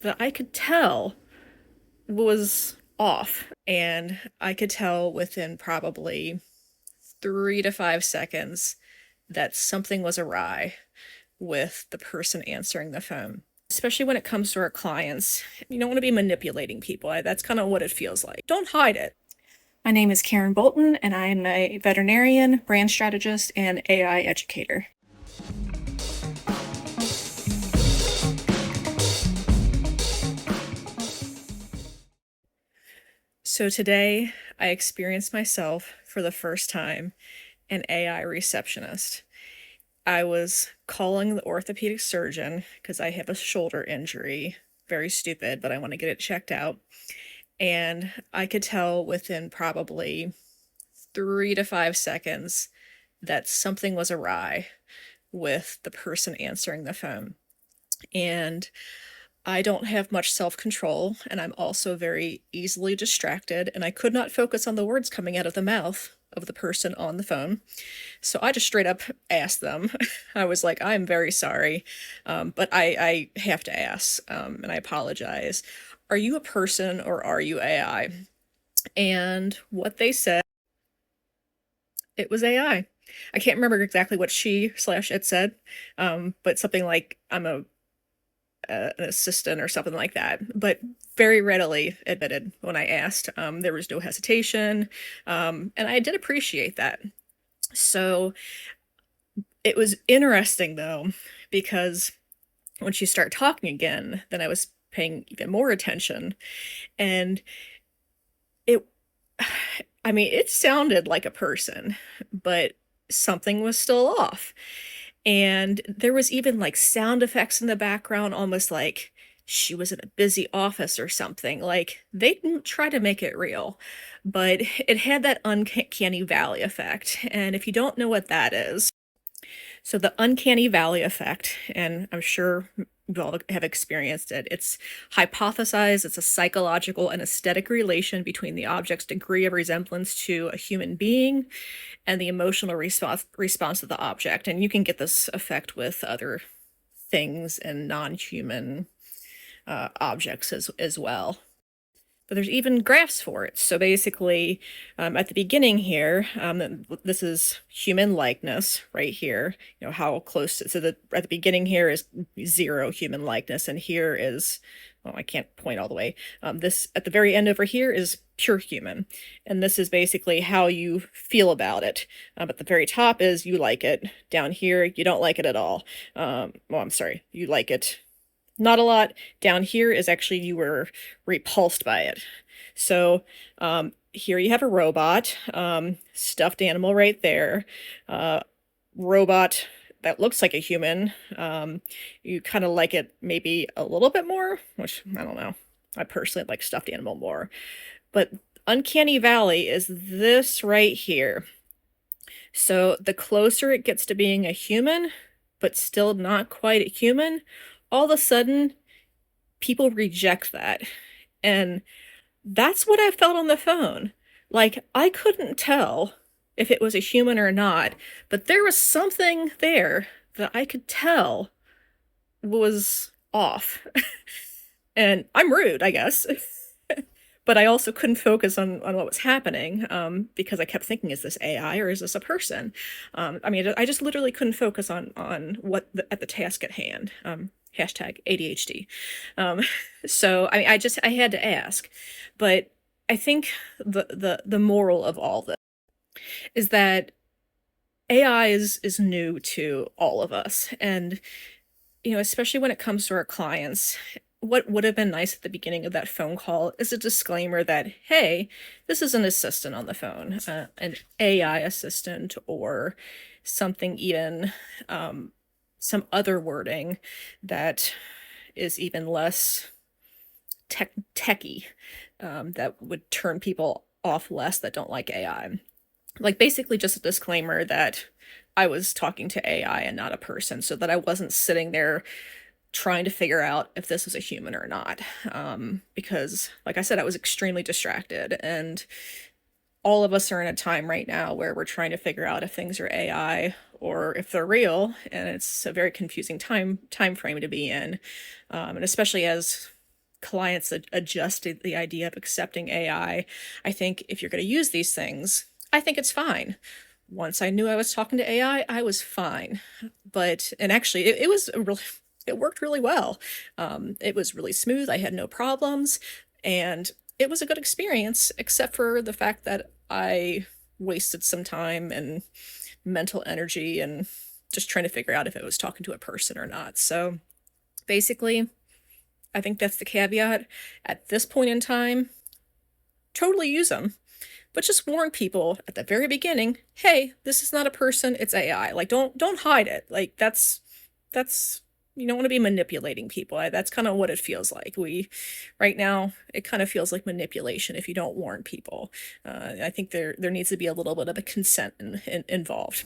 that I could tell was off. And I could tell within probably 3 to 5 seconds that something was awry with the person answering the phone. Especially when it comes to our clients, you don't want to be manipulating people. That's kind of what it feels like. Don't hide it. My name is Karen Bolton, and I am a veterinarian, brand strategist, and AI educator. So today, I experienced myself for the first time an AI receptionist. I was calling the orthopedic surgeon because I have a shoulder injury. Very stupid, but I want to get it checked out. And I could tell within probably 3 to 5 seconds that something was awry with the person answering the phone. And I don't have much self-control, and I'm also very easily distracted, and I could not focus on the words coming out of the mouth of the person on the phone. So I just straight up asked them. I was like, I'm very sorry, but I have to ask, and I apologize. Are you a person or are you AI? And what they said, it was AI. I can't remember exactly what she/it said, but something like I'm an assistant or something like that, but very readily admitted when I asked. There was no hesitation, and I did appreciate that. So it was interesting though, because when she started talking again, then I was paying even more attention, and it, I mean, it sounded like a person, but something was still off. And there was even like sound effects in the background, almost like she was in a busy office or something. Like they didn't try to make it real, but it had that uncanny valley effect. And if you don't know what that is, so the uncanny valley effect, and I'm sure you all have experienced it, it's hypothesized it's a psychological and aesthetic relation between the object's degree of resemblance to a human being and the emotional response of the object. And you can get this effect with other things and non-human objects as well. But there's even graphs for it. So basically, at the beginning here, this is human likeness right here. You know how close. So at the beginning here is 0 human likeness, and here is, well, I can't point all the way. This at the very end over here is pure human, and this is basically how you feel about it. At the very top is you like it. Down here, you don't like it at all. Well, I'm sorry, you like it not a lot. Down here is actually you were repulsed by it. So here you have a robot, stuffed animal right there, robot that looks like a human. You kind of like it maybe a little bit more, which I don't know. I personally like stuffed animal more. But Uncanny Valley is this right here. So the closer it gets to being a human, but still not quite a human, all of a sudden people reject that. And that's what I felt on the phone. Like, I couldn't tell if it was a human or not, but there was something there that I could tell was off. And I'm rude, I guess. But I also couldn't focus on what was happening, because I kept thinking, is this AI or is this a person? I mean, I just literally couldn't focus on what at the task at hand. Hashtag ADHD. So I mean, I had to ask, but I think the moral of all this is that AI is new to all of us, and especially when it comes to our clients. What would have been nice at the beginning of that phone call is a disclaimer that, hey, this is an assistant on the phone, an AI assistant, or something even, some other wording that is even less techy, that would turn people off less that don't like AI. Like basically just a disclaimer that I was talking to AI and not a person, so that I wasn't sitting there trying to figure out if this was a human or not. Because, like I said, I was extremely distracted, and all of us are in a time right now where we're trying to figure out if things are AI or if they're real, and it's a very confusing time frame to be in, and especially as clients adjusted the idea of accepting I think if you're going to use these things, I think it's fine. Once I knew I was talking to I was fine. But, and actually, it was a really, it worked really well. It was really smooth. I had no problems. And it was a good experience, except for the fact that I wasted some time and mental energy and just trying to figure out if I was talking to a person or not. So basically, I think that's the caveat. At this point in time, totally use them, but just warn people at the very beginning, hey, this is not a person, it's AI. Like, don't hide it. Like, that's you don't want to be manipulating people. That's kind of what it feels like. Right now, it kind of feels like manipulation if you don't warn people. I think there needs to be a little bit of a consent involved.